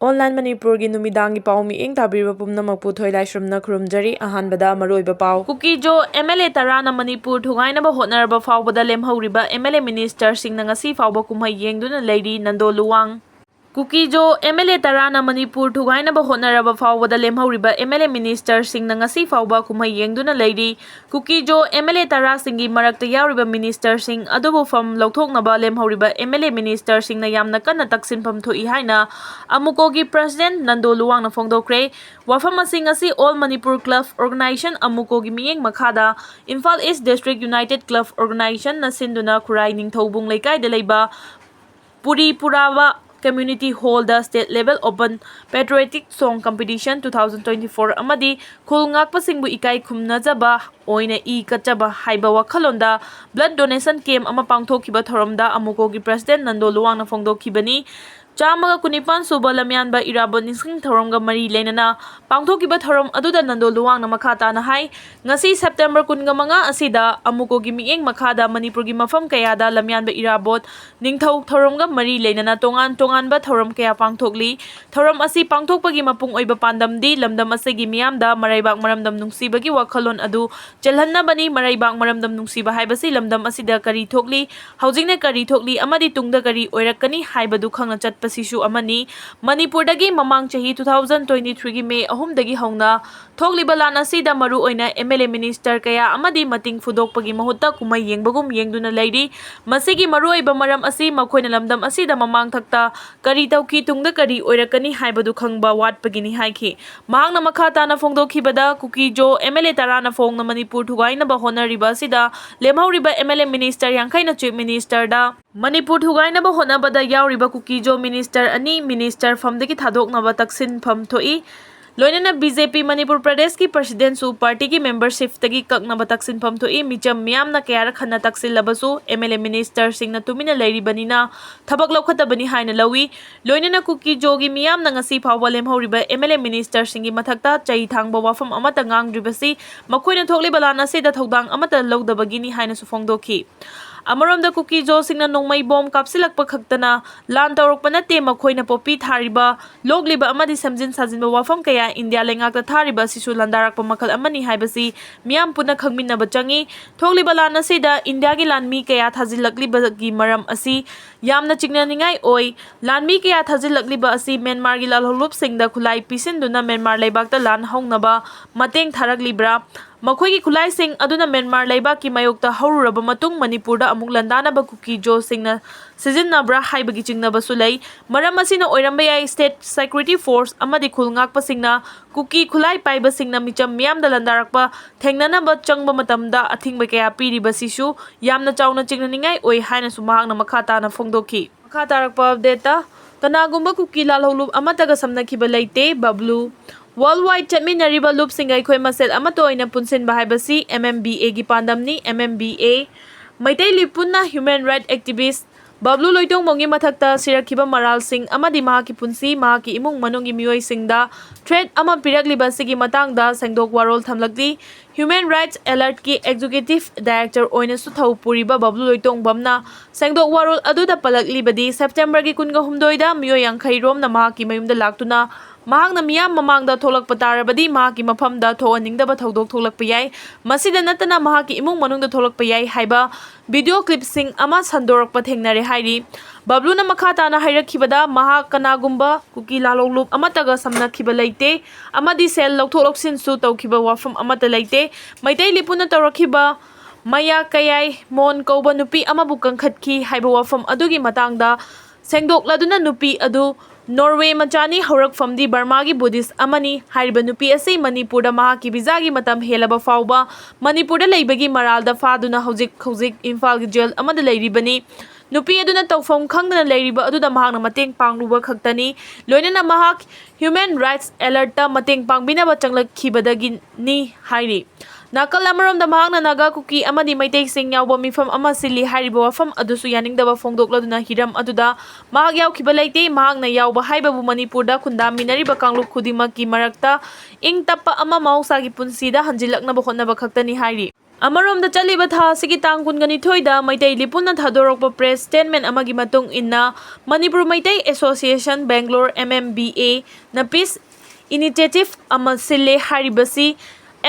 Online Manipuri Numidangi Pao Miing Tabira Pumna Puthoi Laishramna Krumjari Ahanbada Maroiba Pao Kuki Jo MLA Tarana Manipur Thugainaba Hotnaraba Faubada Lemhauriba MLA Minister Sing Nangasi Fauba Kumhai Yengduna Lady Nando Luwang Kuki Jo MLA Tarana Manipur Thugainaba Hotnaraba Faubada Lemhauriba MLA Minister Sing Nangasi Fauba Kumhai Yengduna Lady Kuki Jo MLA Tara Singi Marakta Yauriba Minister Sing Adubu Fam Lauthoknaba Lemhauriba MLA Minister Sing na Yamna Kanna Taksinpham Thoi Haina Amukogi President Nando Luwang na Fongdokre Wafam asing asi All Manipur Club Organization Amukogi Mieng Makhada Imphal East District United Club Organization na sinduna Kurai Ningthobung Lekai da leiba Puri Purawa Community Hall da State Level Open Patriotic Song Competition 2024 amadi khulngak pasingbu ikai khumnajaba oina I kachaba haiba wakhalonda blood donation camp ama pangthokhiba thoromda amukogi President Nando Luwang na Fongdokhibani Chamaga Kunipan Suba Lamyanba Irabon Nising Thoromga Mari Lenana Pangthokiba Thorom Aduda Nando Luwang na Makhata na hai ngasi September kunga mga asida amukogi mieng makhada Manipurgi mafam kayada Lamyanba Irabot Ningthau Thoromga Mari Lenana tongan ba thorom kaya pangthokli thorom asi pangthokpagi mapung Oiba pandamdi lamdam asigi miyamda maraibak maramdam nungsibagi wakhalon adu chelhanna bani maraibak maramdam nungsiba haibasi lamdam asida kari thokli haujingna kari thokli amadi tungda kari oirakani haibadu khangna chat Pasishu amani Manipur dagi mamang chahi 2023 gi May 3 dagi hongna thokliba lana sida maru oina MLA minister kaya amadi mating fudokpagi mahutta kumai yengbagum yengduna leidi masigi maru oiba maram asi makhoina lamdam asida mamang thakta kari tauki tungda kari oirakani haibadu khangba watpagini haiki mahangna makhata na fongdokhibada Kuki Jo MLA Tarana Fongna Manipur thugaina ba honariba sida lemhauriba MLA minister yangkhaina chief minister da Manipur thugaina ba honabada yauriba Kuki Jo Minister ani Minister Famdagi Thadoknaba Taksin Pham Thoi Loinana BJP Manipur Pradesh ki President su party ki membership tagi kaknaba Taksin Pham Thoi micham miyamna kayara khanna taksil labasu MLA Minister Singna tumina leiribanina thabak lokhatabani haina lawi Loinana Kuki Jo gi miyamna ngasi phawba lemhauriba MLA Minister Singi mathakta chai thangba wafam amata ngangdribasi makhoina thokliba lana seda thodang amata lawdabagini haina su fongdokhi Amaramda Kuki Jo Singna nongmai bom kapsilakpa khaktana lan tawrokpa nate makhoina popi thariba logliba amadi samjin sajinba wafam kaya India lengakta thariba sisu landarakpa makhal amani haibasi miyam puna khangminnaba changi thokliba lana sida India gi lanmi kaya thajilakliba gi maram asi yamna chingnaningai oi lanmi kaya thajilakliba asi Myanmar gi Lalhoubasing da khulai pisinduna Myanmar leibakta lan hongnaba mateng tharaklibra Makhoigi khulai sing aduna Myanmar leibak ki mayokta haururaba matung Manipurda amuk landanaba Kuki Jo Singna sijinnabra haibagi chingnaba sulai maram asina oiramba yai State Security Force amadi khulngakpa singna Kuki khulai paiba singna micham miyamda landarakpa thengnanaba changba matamda athingba kaya piriba sisu yamna chauna chingnaningai oi haina su mahangna makhata na fongdokhi makhatarakpa update kanagumba Kuki Lalhoubasing amataga samnakhiba leite bablu Worldwide chatminariba loop singai khoi masel amato oina punsin bahaibasi MMBA gi pandamni MMBA Maitai Lipunna Human Rights Activist Bablu Loitong Mongi mathakta sirakhiba maral sing amadi mahaki punsi mahaki imung manungi mioi singda threat ama piragliba sigi matangda sengdok warol thamlakli Human Rights Alert ki Executive Director oina su thau puriba Bablu Loitong bamna sengdok warol aduda palaklibadi September gi kunga humdoida mioi yangkhai rom na mahaki mayumda laktuna Mahangna miyam mamangda tholakpa tarabadi mahaki mafamda thoaningdaba thodok tholakpa yai masida natana mahaki imung manungda tholakpa yai haiba video clip sing ama sandorakpa thengnare hairi Bablu na makhata na hairakibada mahak kanagumba Kuki Lalhoubasing amataga samnakhiba leite amadi sel lokthok loksin su tawkhiba wafam amata leite maitai lipuna tawrakhiba maya kayai mon kauba nupi amabu kangkhatkhi haiba wafam adugi matangda sengdokladuna nupi adu Norway machani horak famdi Burma gi Buddhist amani hariba nupi ase Manipurda mahaki bizagi matam helaba fauba Manipurda leibagi maralda faduna hojik Imphal gi jail amada leiribani nupi aduna tawfam khangdana leiriba aduda mahakna mateng pangluba khaktani loinana mahak Human Rights Alert ta mateng pangbinaba changlakhibadagi ni hairi Nakal amaramda mahakna naga Kuki amadi maitai sing yawba mifam ama sili hariba wafam adusu yaningdaba fongdokladuna hiram aduda mahak yawkhiba leite mahakna yawba haibabu Manipurda khundaminariba kanglup khudimaki marakta ing tappa ama mahosagi punsida hanjilaknaba hotnaba khaktani hairi ꯑꯃꯔꯣꯝꯗ ꯆꯠꯂꯤꯕ ꯊꯥ ꯑꯁꯤꯒꯤ ꯇꯥꯡ 22ꯗ Meitei ꯂꯤꯄꯨꯟꯅ ꯊꯥꯗꯣꯔꯛꯄ press statement ꯑꯃꯒꯤ ꯃꯇꯨꯡ ꯏꯟꯅ Manipur Meitei association Bangalore (MMBA) ꯅ piece initiative ꯑꯃ ꯁꯤꯜꯂꯦ꯫ ꯍꯥꯏꯔꯤꯕꯁꯤ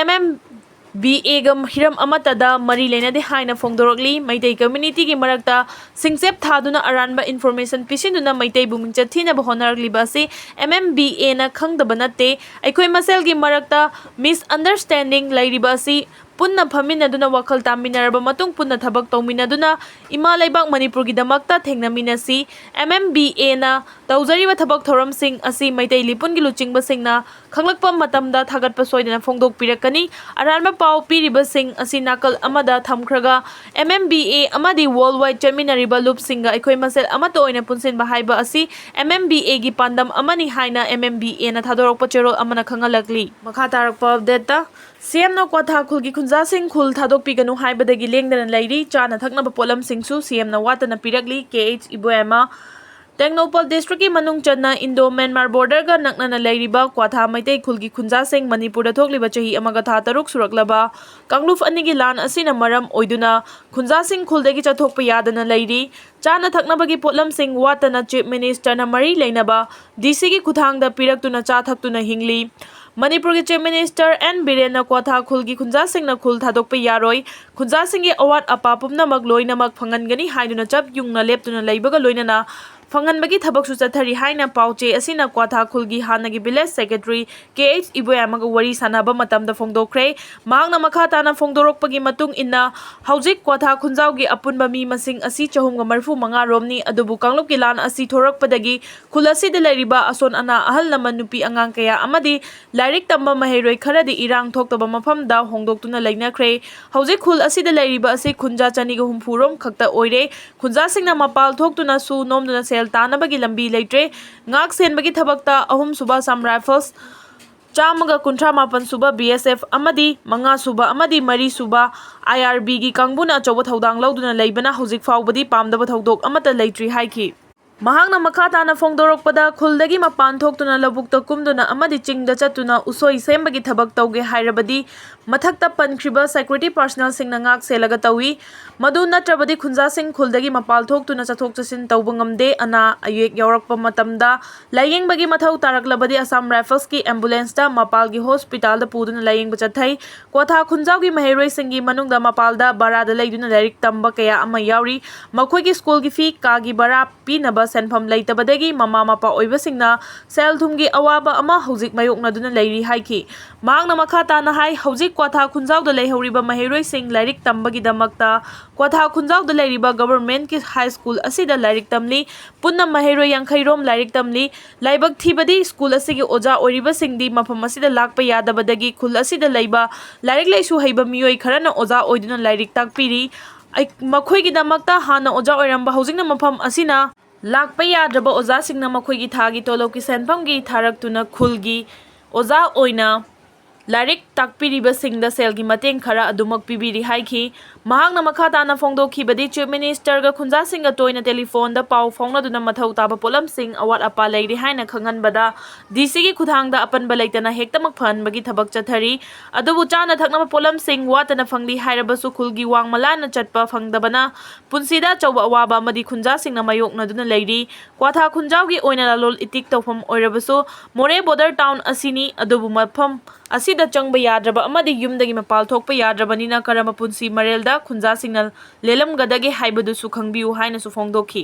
MMBAꯒ ꯍꯤꯔꯝ ꯑꯃꯠꯇꯗ ꯃꯔꯤ ꯂꯩꯅꯗꯦ ꯍꯥꯏꯅ ꯐꯣꯡꯗꯣꯔꯛꯂꯤ꯫ ꯃꯩꯇꯩ ꯀꯝꯃ꯭ꯌꯨꯅꯤꯇꯤꯒꯤ ꯃꯔꯛꯇ ꯁꯤꯡꯆꯦꯞ ꯊꯥꯗꯨꯅ ꯑꯔꯥꯟꯕ ꯏꯟꯐꯣꯔꯃꯦꯁꯟ ꯄꯤꯁꯤꯟꯗꯨꯅ ꯃꯩꯇꯩꯕꯨ ꯃꯤꯡꯆꯠ ꯊꯤꯅꯕ ꯍꯣꯠꯅꯔꯛꯂꯤꯕ ꯑꯁꯤ MMBAꯅ ꯈꯪꯗꯕ ꯅꯠꯇꯦ꯫ ꯑꯩꯈꯣꯏ ꯃꯁꯦꯜꯒꯤ ꯃꯔꯛꯇ ꯃꯤꯁꯑꯟꯗꯔꯁ꯭ꯇꯦꯟꯗꯤꯡ ꯂꯩꯔꯤꯕ ꯑꯁꯤ ꯄꯨꯟꯅ ꯐꯝꯃꯤꯟꯅꯗꯨꯅ ꯋꯥꯈꯜ ꯇꯥꯃꯤꯟꯅꯔꯕ ꯃꯇꯨꯡ ꯄꯨꯟꯅ ꯊꯕꯛ ꯇꯧꯃꯤꯟꯅꯗꯨꯅ ꯏꯃꯥ ꯂꯩꯕꯥꯛ ꯃꯅꯤꯄꯨꯔꯒꯤꯗꯃꯛꯇ ꯊꯦꯡꯅꯃꯤꯟꯅꯁꯤ꯫ MMBAꯅ ꯇꯧꯖꯔꯤꯕ ꯊꯕꯛ ꯊꯧꯔꯝꯁꯤꯡ ꯑꯁꯤ ꯃꯩꯇꯩ ꯂꯤꯄꯨꯟꯒꯤ ꯂꯨꯆꯤꯡꯕꯁꯤꯡꯅ ꯈꯪꯂꯛꯄ ꯃꯇꯝꯗ ꯊꯥꯒꯠꯄ ꯁꯣꯏꯗꯅ ꯐꯣꯡꯗꯣꯛꯄꯤꯔꯛꯀꯅꯤ꯫ ꯑꯔꯥꯟꯕ ꯄꯥꯎ ꯄꯤꯔꯤꯕꯁꯤꯡ ꯑꯁꯤ ꯅꯥꯀꯜ ꯑꯃꯗ ꯊꯝꯈ꯭ꯔꯒ MMBA ꯑꯃꯗꯤ ꯋꯥꯔꯜꯗ ꯋꯥꯏꯗ ꯆꯠꯃꯤꯟꯅꯔꯤꯕ ꯂꯨꯞꯁꯤꯡꯒ ꯑꯩꯈꯣꯏ ꯃꯁꯦꯜ ꯑꯃꯠꯇ ꯑꯣꯏꯅ ꯄꯨꯟꯁꯤꯟꯕ ꯍꯥꯏꯕ ꯑꯁꯤ MMBAꯒꯤ ꯄꯥꯟꯗꯝ ꯑꯃꯅꯤ ꯍꯥꯏꯅ MMBAꯅ ꯊꯥꯗꯣꯔꯛꯄ ꯆꯦꯔꯣꯜ ꯑꯃꯅ ꯈꯪꯍꯜꯂꯛꯂꯤ꯫ ꯃꯈꯥ ꯇꯥꯔꯛꯄ ꯑꯞꯗꯦꯠꯇ ꯁꯤꯑꯦꯝꯅ ꯀ꯭ꯋꯥꯊꯥ ꯈꯨꯜꯒꯤ ꯈꯨꯟꯖꯥꯁꯤꯡ ꯈꯨꯜ ꯊꯥꯗꯣꯛꯄꯤꯒꯅꯨ ꯍꯥꯏꯕꯗꯒꯤ ꯂꯦꯡꯗꯅ ꯂꯩꯔꯤ꯫ ꯆꯥꯅ ꯊꯛꯅꯕ ꯄꯣꯠꯂꯝꯁꯤꯡꯁꯨ ꯁꯤꯑꯦꯝꯅ ꯋꯥꯠꯇꯅ ꯄꯤꯔꯛꯂꯤ꯫ KH ꯏꯕꯣꯌꯥꯏꯃ ꯇꯦꯡꯅꯧꯄꯜ ꯗꯤꯁꯇ꯭ꯔꯤꯛꯀꯤ ꯃꯅꯨꯡ ꯆꯟꯅ ꯏꯟꯗꯣ-ꯃ꯭ꯌꯥꯟꯃꯥꯔ ꯕꯣꯔꯗꯔꯒ ꯅꯛꯅꯅ ꯂꯩꯔꯤꯕ ꯀ꯭ꯋꯥꯊꯥ ꯃꯩꯇꯩ ꯈꯨꯜꯒꯤ ꯈꯨꯟꯖꯥꯁꯤꯡ ꯃꯅꯤꯄꯨꯔꯗ ꯊꯣꯛꯂꯤꯕ ꯆꯍꯤ ꯑꯃꯒ ꯊꯥ 6 ꯁꯨꯔꯛꯂꯕ ꯀꯥꯡꯂꯨꯞ ꯑꯅꯤꯒꯤ ꯂꯥꯟ ꯑꯁꯤꯅ ꯃꯔꯝ ꯑꯣꯏꯗꯨꯅ ꯈꯨꯟꯖꯥꯁꯤꯡ ꯈꯨꯜꯗꯒꯤ ꯆꯠꯊꯣꯛꯄ ꯌꯥꯗꯅ ꯂꯩꯔꯤ꯫ ꯆꯥꯅ ꯊꯛꯅꯕꯒꯤ ꯄꯣꯠꯂꯝꯁꯤꯡ ꯋꯥꯠꯇꯅ ꯆꯤꯐ ꯃꯤꯅꯤꯁꯇꯔꯅ ꯃꯔꯤ ꯂꯩꯅꯕ ꯗꯤꯁꯤꯒꯤ ꯈꯨꯠꯊꯥꯡꯗ ꯄꯤꯔꯛꯇꯨꯅ ꯆꯥ ꯊꯛꯇꯨꯅ ꯍꯤꯡꯂꯤ꯫ ꯃꯅꯤꯄꯨꯔꯒꯤ ꯆꯤꯐ ꯃꯤꯅꯤꯁꯇꯔ ꯑꯦꯟ ꯕꯤꯔꯦꯟꯅ ꯀ꯭ꯋꯥꯊꯥ ꯈꯨꯜꯒꯤ ꯈꯨꯟꯖꯥꯁꯤꯡꯅ ꯈꯨꯜ ꯊꯥꯗꯣꯛꯄ ꯌꯥꯔꯣꯏ, ꯈꯨꯟꯖꯥꯁꯤꯡꯒꯤ ꯑꯋꯥꯠ ꯑꯄꯥ ꯄꯨꯝꯅꯃꯛ ꯂꯣꯏꯅꯃꯛ ꯐꯪꯍꯟꯒꯅꯤ ꯍꯥꯏꯗꯨꯅ ꯆꯞ ꯌꯨꯡꯅ ꯂꯦꯞꯇꯨꯅ ꯂꯩꯕꯒ ꯂꯣꯏꯅꯅ ꯐꯪꯍꯟꯕꯒꯤ ꯊꯕꯛꯁꯨ ꯆꯠꯊꯔꯤ ꯍꯥꯏꯅ ꯄꯥꯎꯆꯦ ꯑꯁꯤꯅ ꯀ꯭ꯋꯥꯊꯥ ꯈꯨꯜꯒꯤ ꯍꯥꯟꯅꯒꯤ ꯚꯤꯂꯦꯖ ꯁꯦꯀ꯭ꯔꯦꯇꯔꯤ KH ꯏꯕꯣꯌꯥꯏꯃꯒ ꯋꯥꯔꯤ ꯁꯥꯅꯕ ꯃꯇꯝꯗ ꯐꯣꯡꯗꯣꯛꯈ꯭ꯔꯦ꯫ ꯃꯍꯥꯛꯅ ꯃꯈꯥ ꯇꯥꯅ ꯐꯣꯡꯗꯣꯔꯛꯄꯒꯤ ꯃꯇꯨꯡ ꯏꯟꯅ ꯍꯧꯖꯤꯛ ꯀ꯭ꯋꯥꯊꯥ ꯈꯨꯟꯖꯥꯎꯒꯤ ꯑꯄꯨꯟꯕ ꯃꯤ ꯃꯁꯤꯡ ꯑꯁꯤ 345 ꯔꯣꯝꯅꯤ꯫ ꯑꯗꯨꯕꯨ ꯀꯥꯡꯂꯨꯞꯀꯤ ꯂꯥꯟ ꯑꯁꯤ ꯊꯣꯔꯛꯄꯗꯒꯤ ꯈꯨꯜ ꯑꯁꯤꯗ ꯂꯩꯔꯤꯕ ꯑꯁꯣꯟ ꯑꯅꯥ, ꯑꯍꯜ ꯂꯃꯟ, ꯅꯨꯄꯤ ꯑꯉꯥꯡ ꯀꯌꯥ ꯑꯃꯗꯤ ꯂꯥꯏꯔꯤꯛ ꯇꯝꯕ ꯃꯍꯩꯔꯣꯏ ꯈꯔꯗꯤ ꯏꯔꯥꯡ ꯊꯣꯛꯇꯕ ꯃꯐꯝꯗ ꯍꯣꯡꯗꯣꯛꯇꯨꯅ ꯂꯩꯅꯈ꯭ꯔꯦ꯫ ꯍꯧꯖꯤꯛ ꯈꯨꯜ ꯑꯁꯤꯗ ꯂꯩꯔꯤꯕ ꯑꯁꯤ ꯈꯨꯟꯖꯥ 250 ꯔꯣꯝ ꯈꯛꯇ ꯑꯣꯏꯔꯦ꯫ ꯈꯨꯟꯖꯥꯁꯤꯡꯅ ꯃꯄꯥꯜ ꯊꯣꯛꯇꯨꯅ ꯁꯨ ꯅꯣꯝꯗꯨꯅ ꯁꯦꯜ ꯇꯥꯅꯕꯒꯤ ꯂꯝꯕꯤ ꯂꯩꯇ꯭ꯔꯦ꯫ ꯉꯥꯛ ꯁꯦꯟꯕꯒꯤ ꯊꯕꯛꯇ 3ꯁꯨꯕ ꯑꯁꯥꯝ ꯔꯥꯏꯐꯜꯁ, 159 ꯁꯨꯕ BSF ꯑꯃꯗꯤ 5ꯁꯨꯕ ꯑꯃꯗꯤ 4ꯁꯨꯕ IRBꯒꯤ ꯀꯥꯡꯕꯨꯅ ꯑꯆꯧꯕ ꯊꯧꯗꯥꯡ ꯂꯧꯗꯨꯅ ꯂꯩꯕꯅ ꯍꯧꯖꯤꯛ ꯐꯥꯎꯕꯗꯤ ꯄꯥꯝꯗꯕ ꯊꯧꯗꯣꯛ ꯑꯃꯠꯇ ꯂꯩꯇ꯭ꯔꯤ ꯍꯥꯏꯈꯤ꯫ ꯃꯍꯥꯛꯅ ꯃꯈꯥ ꯇꯥꯅ ꯐꯣꯡꯗꯣꯔꯛꯄꯗ ꯈꯨꯜꯗꯒꯤ ꯃꯄꯥꯟ ꯊꯣꯛꯇꯨꯅ ꯂꯧꯕꯨꯛꯇ ꯀꯨꯝꯗꯨꯅ ꯑꯃꯗꯤ ꯆꯤꯡꯗ ꯆꯠꯇꯨꯅ ꯎꯁꯣꯏ ꯁꯦꯝꯕꯒꯤ ꯊꯕꯛ ꯇꯧꯒꯦ ꯍꯥꯏꯔꯕꯗꯤ ꯃꯊꯛꯇ ꯄꯟꯈ꯭ꯔꯤꯕ ꯁꯦꯀ꯭ꯌꯨꯔꯤꯇꯤ ꯄꯥꯔꯁꯣꯅꯦꯜꯁꯤꯡꯅ ꯉꯥꯛ ꯁꯦꯜꯂꯒ ꯇꯧꯏ꯫ ꯃꯗꯨ ꯅꯠꯇ꯭ꯔꯕꯗꯤ ꯈꯨꯟꯖꯥꯁꯤꯡ ꯈꯨꯜꯗꯒꯤ ꯃꯄꯥꯜ ꯊꯣꯛꯇꯨꯅ ꯆꯠꯊꯣꯛ ꯆꯠꯁꯤꯟ ꯇꯧꯕ ꯉꯝꯗꯦ꯫ ꯑꯅꯥ ꯑꯌꯦꯛ ꯌꯥꯎꯔꯛꯄ ꯃꯇꯝꯗ ꯂꯥꯌꯦꯡꯕꯒꯤ ꯃꯊꯧ ꯇꯥꯔꯛꯂꯕꯗꯤ ꯑꯁꯥꯝ ꯔꯥꯏꯐꯜꯁꯀꯤ ꯑꯦꯝꯕꯨꯂꯦꯟꯁꯇ ꯃꯄꯥꯜꯒꯤ ꯍꯣꯁꯄꯤꯇꯥꯜꯗ ꯄꯨꯗꯨꯅ ꯂꯥꯌꯦꯡꯕ ꯆꯠꯊꯩ꯫ ꯀ꯭ꯋꯥꯊꯥ ꯈꯨꯟꯖꯥꯎꯒꯤ ꯃꯍꯩꯔꯣꯏꯁꯤꯡꯒꯤ ꯃꯅꯨꯡꯗ ꯃꯄꯥꯜꯗ ꯕꯔꯥꯗ ꯂꯩꯗꯨꯅ ꯂꯥꯏꯔꯤꯛ ꯇꯝꯕ ꯀꯌꯥ ꯑꯃ ꯌꯥꯎꯔꯤ꯫ ꯃꯈꯣꯏꯒꯤ ꯁ꯭ꯀꯨꯜꯒꯤ ꯐꯤ, ꯀꯥꯒꯤ ꯕꯔꯥ ꯄꯤꯅꯕ ꯁꯦꯟꯐꯝ ꯂꯩꯇꯕꯗꯒꯤ ꯃꯃꯥ ꯃꯄꯥ ꯑꯣꯏꯕꯁꯤꯡꯅ ꯁꯦꯜ ꯊꯨꯝꯒꯤ ꯑꯋꯥꯕ ꯑꯃ ꯍꯧꯖꯤꯛ ꯃꯥꯌꯣꯛꯅꯗꯨꯅ ꯂꯩꯔꯤ ꯍꯥꯏꯈꯤ꯫ ꯃꯍꯥꯛꯅ ꯃꯈꯥ ꯇꯥꯅ ꯍꯥꯏ ꯍꯧꯖꯤꯛ ꯀ꯭ꯋꯥꯊꯥ ꯈꯨꯟꯖꯥꯎꯗ ꯂꯩꯍꯧꯔꯤꯕ ꯃꯍꯩꯔꯣꯏꯁꯤꯡ ꯂꯥꯏꯔꯤꯛ ꯇꯝꯕꯒꯤꯗꯃꯛꯇ ꯀ꯭ꯋꯥꯊꯥ ꯈꯨꯟꯖꯥꯎꯗ ꯂꯩꯔꯤꯕ ꯒꯚꯔꯟꯃꯦꯟꯠꯀꯤ ꯍꯥꯏ ꯁ꯭ꯀꯨꯜ ꯑꯁꯤꯗ ꯂꯥꯏꯔꯤꯛ ꯇꯝꯂꯤ꯫ ꯄꯨꯟꯅ ꯃꯍꯩꯔꯣꯏ 50 ꯔꯣꯝ ꯂꯥꯏꯔꯤꯛ ꯇꯝꯂꯤ꯫ ꯂꯥꯏꯕꯛ ꯊꯤꯕꯗꯤ ꯁ꯭ꯀꯨꯜ ꯑꯁꯤꯒꯤ ꯑꯣꯖꯥ ꯑꯣꯏꯔꯤꯕꯁꯤꯡꯗꯤ ꯃꯐꯝ ꯑꯁꯤꯗ ꯂꯥꯛꯄ ꯌꯥꯗꯕꯗꯒꯤ ꯈꯨꯜ ꯑꯁꯤꯗ ꯂꯩꯕ ꯂꯥꯏꯔꯤꯛ ꯂꯥꯏꯁꯨ ꯍꯩꯕ ꯃꯤꯑꯣꯏ ꯈꯔꯅ ꯑꯣꯖꯥ ꯑꯣꯏꯗꯨꯅ ꯂꯥꯏꯔꯤꯛ ꯇꯥꯛꯄꯤꯔꯤ꯫ ꯃꯈꯣꯏꯒꯤꯗꯃꯛꯇ ꯍꯥꯟꯅ ꯑꯣꯖꯥ ꯑꯣꯏꯔꯝꯕ ꯍꯧꯖꯤꯛꯅ ꯃꯐꯝ ꯑꯁꯤꯅ ꯂꯥꯛꯄ ꯌꯥꯗ꯭ꯔꯕ ꯑꯣꯖꯥꯁꯤꯡꯅ ꯃꯈꯣꯏꯒꯤ ꯊꯥꯒꯤ ꯇꯣꯂꯣꯞꯀꯤ ꯁꯦꯟꯐꯝꯒꯤ ꯊꯥꯔꯛꯇꯨꯅ ꯈꯨꯜꯒꯤ ꯑꯣꯖꯥ ꯑꯣꯏꯅ ꯂꯥꯏꯔꯤꯛ ꯇꯥꯛꯄꯤꯔꯤꯕꯁꯤꯡꯗ ꯁꯦꯜꯒꯤ ꯃꯇꯦꯡ ꯈꯔ ꯑꯗꯨꯃꯛ ꯄꯤꯕꯤꯔꯤ ꯍꯥꯏꯈꯤ꯫ ꯃꯍꯥꯛꯅ ꯃꯈꯥ ꯇꯥꯅ ꯐꯣꯡꯗꯣꯛꯈꯤꯕꯗꯤ ꯆꯤꯐ ꯃꯤꯅꯤꯁꯇꯔꯒ ꯈꯨꯟꯖꯥꯁꯤꯡꯒ ꯇꯣꯏꯅ ꯇꯦꯂꯤꯐꯣꯟꯗ ꯄꯥꯎ ꯐꯥꯎꯅꯗꯨꯅꯃꯊꯧ ꯇꯥꯕ ꯄꯣꯠꯂꯝꯁꯤꯡ ꯑꯋꯥꯠ ꯑꯄꯥ ꯂꯩꯔꯤ ꯍꯥꯏꯅ ꯈꯪꯍꯟꯕꯗ ꯗꯤꯁꯤꯒꯤ ꯈꯨꯠꯊꯥꯡꯗ ꯑꯄꯟꯕ ꯂꯩꯇꯅ ꯍꯦꯛꯇꯃꯛ ꯐꯍꯟꯕꯒꯤ ꯊꯕꯛ ꯆꯠꯊꯔꯤ꯫ ꯑꯗꯨꯕꯨ ꯆꯥꯅ ꯊꯛꯅꯕ ꯄꯣꯠꯂꯝꯁꯤꯡ ꯋꯥꯠꯇꯅ ꯐꯪꯂꯤ ꯍꯥꯏꯔꯕꯁꯨ ꯈꯨꯜꯒꯤ ꯋꯥꯡꯃ ꯂꯥꯟꯅ ꯆꯠꯄ ꯐꯪꯗꯕꯅ ꯄꯨꯟꯁꯤꯗ ꯑꯆꯧꯕ ꯑꯋꯥꯕ ꯑꯃꯗꯤ ꯈꯨꯟꯖꯥꯁꯤꯡꯅ ꯃꯥꯌꯣꯛꯅꯗꯨꯅ ꯂꯩꯔꯤ꯫ ꯀ꯭ꯋꯥꯊꯥ ꯈꯨꯟꯖꯥꯎꯒꯤ ꯑꯣꯏꯅ ꯂꯂꯣꯟ ꯏꯇꯤꯛ ꯇꯧꯐꯝ ꯑꯣꯏꯔꯕꯁꯨ ꯃꯣꯔꯦ ꯕꯣꯔꯗꯔ ꯇꯥꯎꯟ ꯑꯁꯤꯅꯤ꯫ ꯑꯗꯨꯕꯨ ꯃꯐꯝ ꯑꯁꯤꯗ ꯆꯪꯕ ꯌꯥꯗ꯭ꯔꯕ ꯑꯃꯗꯤ ꯌꯨꯝꯗꯒꯤ ꯃꯄꯥꯜ ꯊꯣꯛꯄ ꯌꯥꯗ꯭ꯔꯕꯅꯤꯅ ꯀꯔꯝꯕ ꯄꯨꯟꯁꯤ ꯃꯔꯦꯜꯗ ꯈꯨꯟꯖꯥꯁꯤꯡꯅ ꯂꯦꯜꯂꯝꯒꯗꯒꯦ ꯍꯥꯏꯕꯗꯨꯁꯨ ꯈꯪꯕꯤꯌꯨ ꯍꯥꯏꯅꯁꯨ ꯐꯣꯡꯗꯣꯛꯈꯤ꯫